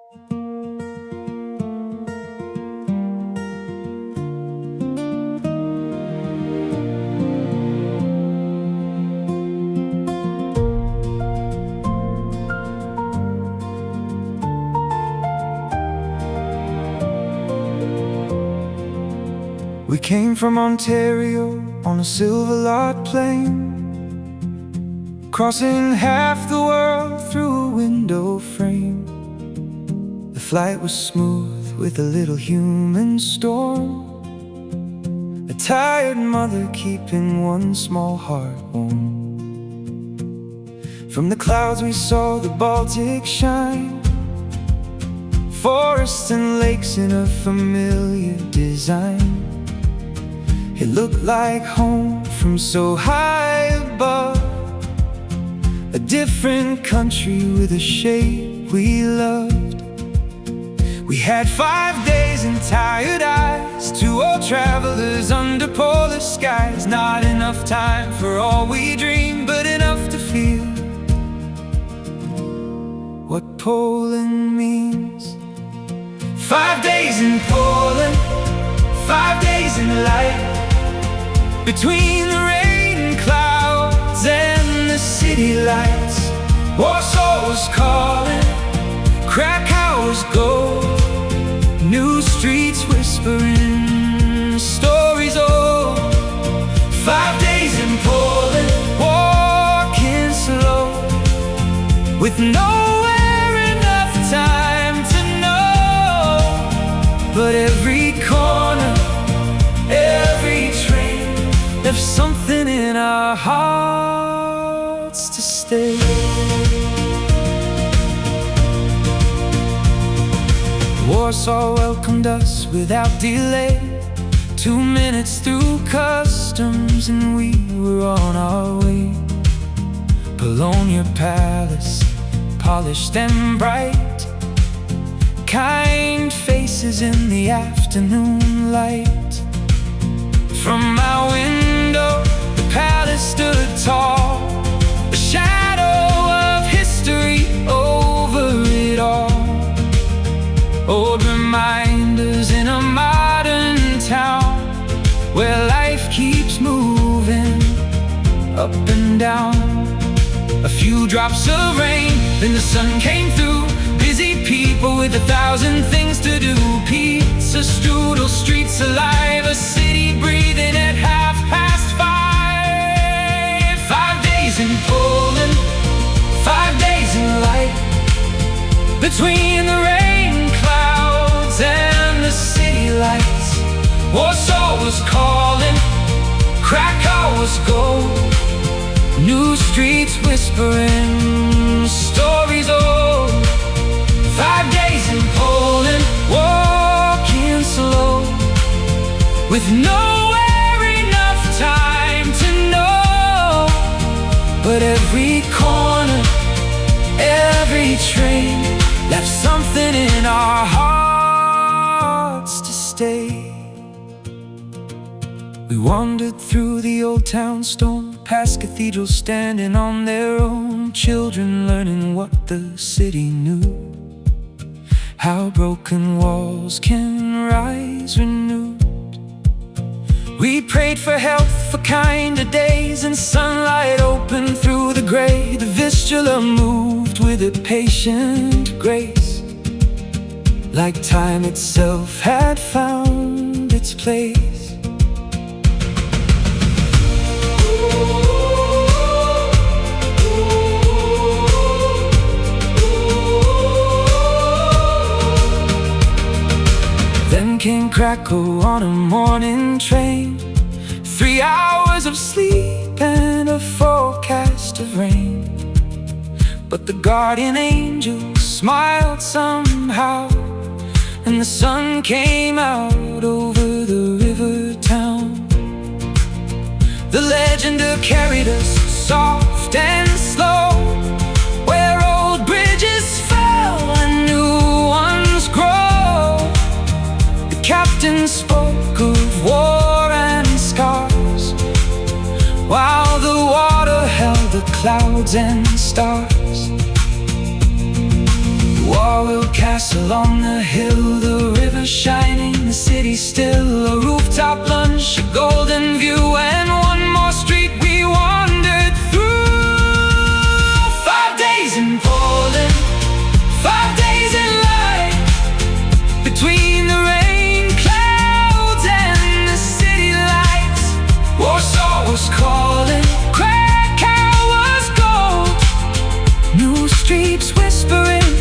We came from Ontario on a silver lot plane, crossing half the world through a window frame. The flight was smooth with a little human storm, a tired mother keeping one small heart warm. From the clouds we saw the Baltic shine, forests and lakes in a familiar design. It looked like home from so high above, a different country with a shape we loved. We had 5 days and tired eyes, two old travelers under polar skies. Not enough time for all we dreamed, but enough to feel what Poland means. 5 days in Poland, 5 days in light, between the rain clouds and the city lights. Warsaw was calling, Krakow was gold, new streets whispering stories old. 5 days in Poland, walking slow, with nowhere enough time to know. But every corner, every train left something in our hearts to stay. Warsaw welcomed us without delay, 2 minutes through customs and we were on our way. Bologna Palace, polished and bright, kind faces in the afternoon light. From my window, the palace stood tall, a shadow of history over it all. Old reminders in a modern town, where life keeps moving up and down. A few drops of rain, then the sun came through. Busy people with 1,000 things to do. Pizza, strudel, streets alive, a city breathing at 5:30. 5 days in Poland, 5 days in light, between the rain clouds and the city lights. Warsaw was calling, Krakow was gold, new streets whispering stories old. 5 days in Poland, walking slow, with nowhere enough time to know. But every corner, every train left something in our hearts to stay. We wandered through the old town storm, past cathedrals standing on their own, children learning what the city knew, how broken walls can rise renewed. We prayed for health, for kinder days, and sunlight opened through the gray. The Vistula moved with a patient grace, like time itself had found its place. Then came Krakow on a morning train, 3 hours of sleep and a forecast of rain. But the guardian angel smiled somehow, and the sun came out over the river town. The legend carried us soft and slow, where old bridges fell and new ones grow. The captain spoke of war and scars, while the water held the clouds and stars. The war will castle on the hill, the river shining, the city still. A rooftop lunch, a golden view, and one more street we wandered through. 5 days in Poland, 5 days in light, between the rain clouds and the city lights. Warsaw was calling, Krakow was gold, new streets whispering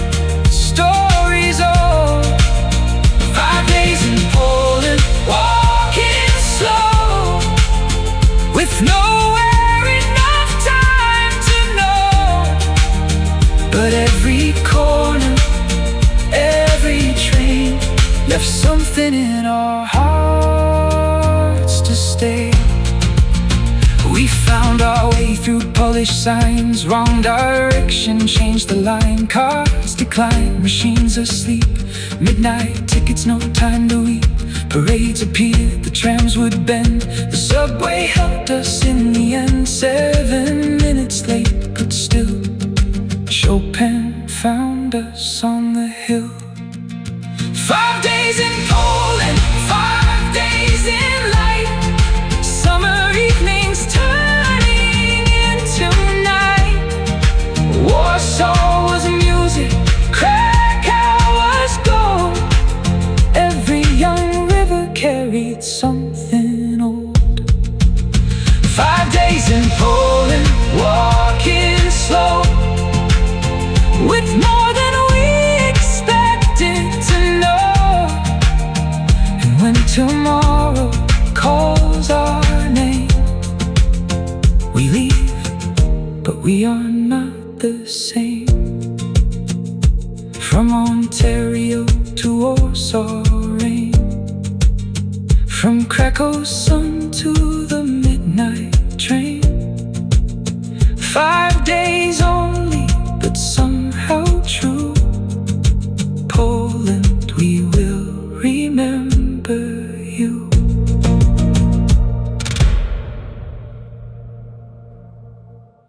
stories old. 5 days in Poland, walking slow, with nowhere enough time to know. But every corner, every train left something in our hearts to stay. We found our way through Polish signs, wrong direction, changed the line. Cars decline, machines asleep, midnight tickets, no time to weep. Parades appeared, the trams would bend, the subway helped us in the end. 7 minutes late, but still, Chopin found us on the hill. 5 days in Poland, 5 days in light, summer evenings turning into night. Warsaw was music, Krakow was gold, every young river carried something old. 5 days in Poland, walking slow, with more than we expected to know. And when tomorrow calls our name, we leave, but we are not the same. From Ontario to Warsaw rain, from Krakow's sun to the midnight train. 5 days only, but somehow true. Poland we will remember.